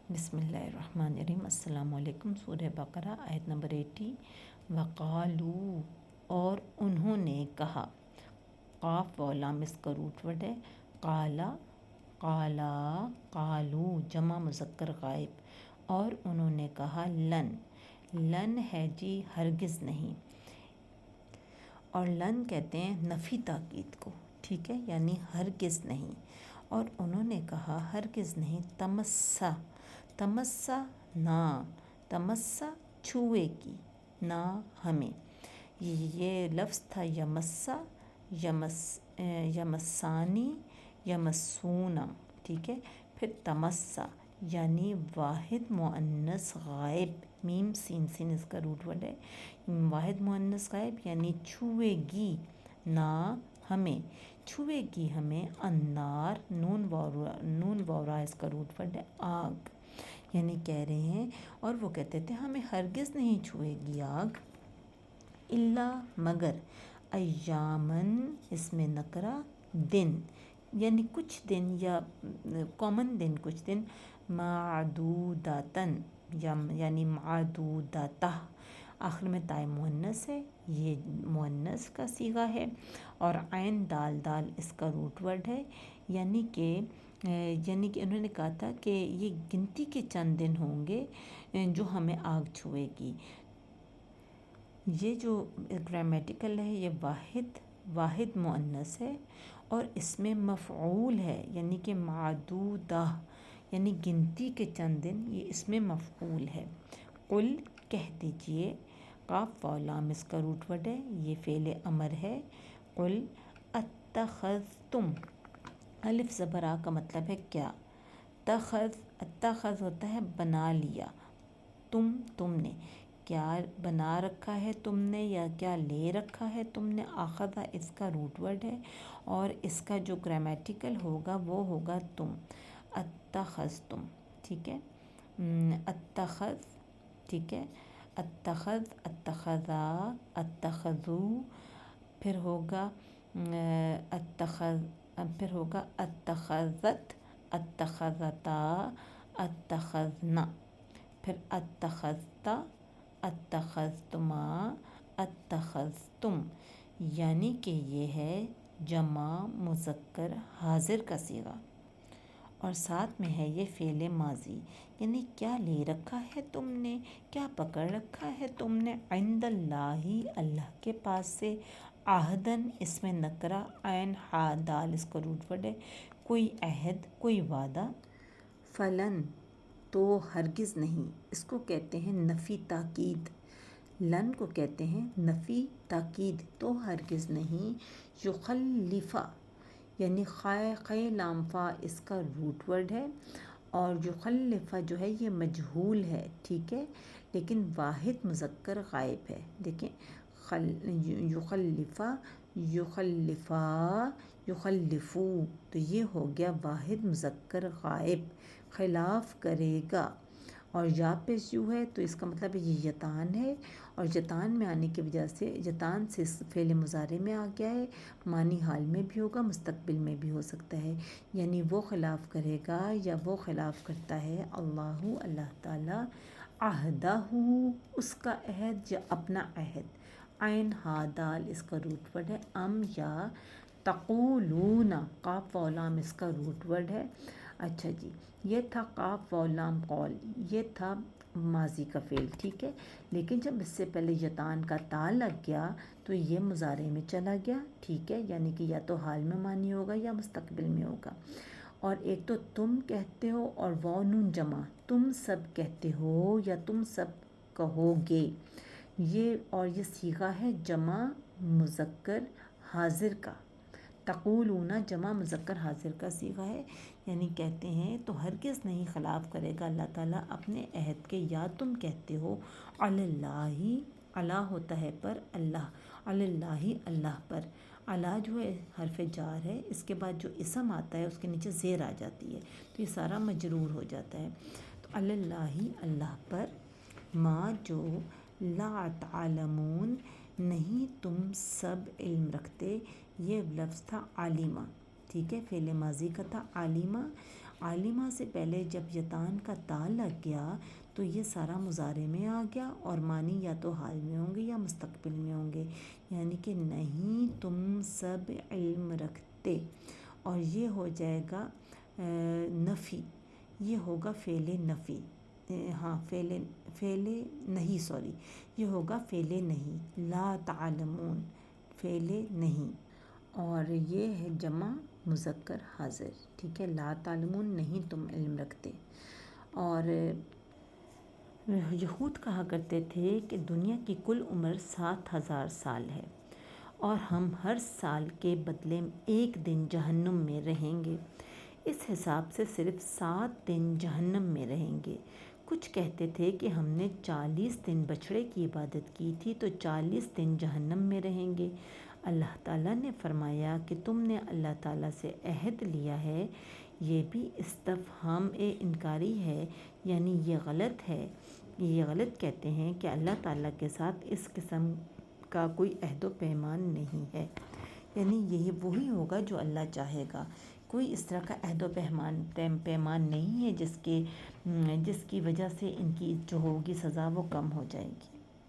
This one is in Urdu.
بسم اللہ الرحمن الرحیم۔ السلام علیکم۔ سورہ بقرہ آیت نمبر 80۔ وقالو، اور انہوں نے کہا، قاف و لام اس کا روٹ ورڈ ہے۔ قالا، قالا، قالو جمع مذکر غائب، اور انہوں نے کہا لن، لن ہے جی ہرگز نہیں، اور لن کہتے ہیں نفی تاکید کو، ٹھیک ہے، یعنی ہرگز نہیں۔ اور انہوں نے کہا ہرگز نہیں، تمسا، تمسا نہ، تمسا چھوئے گی نہ ہمیں۔ یہ لفظ تھا یمسا، یمسانی، یمسونا، ٹھیک ہے۔ پھر تمسا یعنی واحد مؤنث غائب، میم سین سین اس کا روٹ ورڈ ہے۔ واحد مؤنث غائب یعنی چھوئے گی نہ ہمیں، چھوئے گی ہمیں النار، نون واو را اس کا روٹ ورڈ ہے، آگ، یعنی کہہ رہے ہیں، اور وہ کہتے تھے ہمیں ہرگز نہیں چھوئے گی آگ، الا مگر، ایامن اس میں نکرہ، دن، یعنی کچھ دن یا کامن دن، کچھ دن، معدوداتن یعنی معدوداتہ، آخر میں تائے مؤنث ہے، یہ مؤنث کا صیغہ ہے، اور عین دال دال اس کا روٹ ورڈ ہے، یعنی کہ انہوں نے کہا تھا کہ یہ گنتی کے چند دن ہوں گے جو ہمیں آگ چھوئے گی۔ یہ جو گرامیٹیکل ہے یہ واحد مؤنث ہے، اور اس میں مفعول ہے، یعنی کہ معدودہ، یعنی گنتی کے چند دن، یہ اس میں مفعول ہے۔ قل کہہ دیجئے، قاف و لام اس کا روٹ ورڈ ہے، یہ فعل امر ہے۔ قل اتخذتم، الف زبر آ کا مطلب ہے کیا، اتخذ ہوتا ہے بنا لیا، تم نے کیا بنا رکھا ہے تم نے، یا کیا لے رکھا ہے تم نے، اخذ اس کا روٹ ورڈ ہے، اور اس کا جو گرامیٹیکل ہوگا وہ ہوگا تم، اتخذتم، ٹھیک ہے، اتخذ، ٹھیک ہے، اتخذ، اتخذا، اتخذو، پھر ہوگا پھر ہوگا اتخذت، اتخذتا، اتخذنا، پھر اتخذتا، اتخذتما، اتخذتم، یعنی کہ یہ ہے جمع مذکر حاضر کا صیغہ، اور ساتھ میں ہے یہ فعل ماضی، یعنی کیا لے رکھا ہے تم نے، کیا پکڑ رکھا ہے تم نے، عند اللہ، اللہ کے پاس سے، عہدن اس میں نکرہ، عین ہا دال اس کا روٹ ورڈ ہے، کوئی عہد، کوئی وعدہ، فلن تو ہرگز نہیں، اس کو کہتے ہیں نفی تاکید، لن کو کہتے ہیں نفی تاکید، تو ہرگز نہیں، یخلفہ یعنی خے لام فا اس کا روٹ ورڈ ہے، اور یخلفہ جو ہے یہ مجہول ہے، ٹھیک ہے، لیکن واحد مذکر غائب ہے، دیکھیں، یخلفہ، یخلفا، یخلفو، تو یہ ہو گیا واحد مذکر غائب، خلاف کرے گا، اور یا پیش یو ہے تو اس کا مطلب ہے یہ یتان ہے، اور یتان میں آنے کی وجہ سے، یتان سے فعل مضارع میں آ گیا ہے، معنی حال میں بھی ہوگا، مستقبل میں بھی ہو سکتا ہے، یعنی وہ خلاف کرے گا یا وہ خلاف کرتا ہے، اللہ تعالیٰ، عہدہ، اس کا عہد یا اپنا عہد، عین ہا دال اس کا روٹ ورڈ ہے، یا تقولون، قاف و لام اس کا روٹ ورڈ ہے۔ اچھا جی، یہ تھا قاف و لام قول، یہ تھا ماضی کا فعل، ٹھیک ہے، لیکن جب اس سے پہلے یتان کا تا لگ گیا تو یہ مضارع میں چلا گیا، ٹھیک ہے، یعنی کہ یا تو حال میں معنی ہوگا یا مستقبل میں ہوگا، اور ایک تو تم کہتے ہو، اور واو نون جمع، تم سب کہتے ہو یا تم سب کہو گے، یہ، اور یہ صیغہ ہے جمع مذکر حاضر کا، تقولون جمع مذکر حاضر کا صیغہ ہے، یعنی کہتے ہیں، تو ہرگز نہیں خلاف کرے گا اللہ تعالیٰ اپنے عہد کے، یا تم کہتے ہو، علی اللہ، علی ہوتا ہے پر اللہ، علی اللہ اللہ پر، علی جو ہے حرف جار ہے، اس کے بعد جو اسم آتا ہے اس کے نیچے زیر آ جاتی ہے، تو یہ سارا مجرور ہو جاتا ہے، تو علی اللہ اللہ پر، ما جو، لا تعلمون نہیں تم سب علم رکھتے، یہ لفظ تھا عالمہ، ٹھیک ہے، فعل ماضی کا تھا عالمہ، عالمہ سے پہلے جب یتان کا تا لگ گیا تو یہ سارا مضارع میں آ گیا، اور معنی یا تو حال میں ہوں گے یا مستقبل میں ہوں گے، یعنی کہ نہیں تم سب علم رکھتے، اور یہ ہو جائے گا نفی، یہ ہوگا فعل نفی، ہاں فعل نہیں، سوری، یہ ہوگا فعل نہیں، لا تعلمون، فعل نہیں، اور یہ ہے جمع مذکر حاضر، ٹھیک ہے، لا تعلمون، نہیں تم علم رکھتے۔ اور یہود کہا کرتے تھے کہ دنیا کی کل عمر 7,000 سال ہے، اور ہم ہر سال کے بدلے 1 دن جہنم میں رہیں گے، اس حساب سے صرف 7 دن جہنم میں رہیں گے۔ کچھ کہتے تھے کہ ہم نے 40 دن بچھڑے کی عبادت کی تھی تو 40 دن جہنم میں رہیں گے۔ اللہ تعالیٰ نے فرمایا کہ تم نے اللہ تعالیٰ سے عہد لیا ہے، یہ بھی استفہام انکاری ہے، یعنی یہ غلط ہے، یہ غلط کہتے ہیں کہ اللہ تعالیٰ کے ساتھ اس قسم کا کوئی عہد و پیمان نہیں ہے، یعنی یہی وہی ہوگا جو اللہ چاہے گا، کوئی اس طرح کا عہد و پیمان نہیں ہے جس کی وجہ سے ان کی جو ہوگی سزا وہ کم ہو جائے گی۔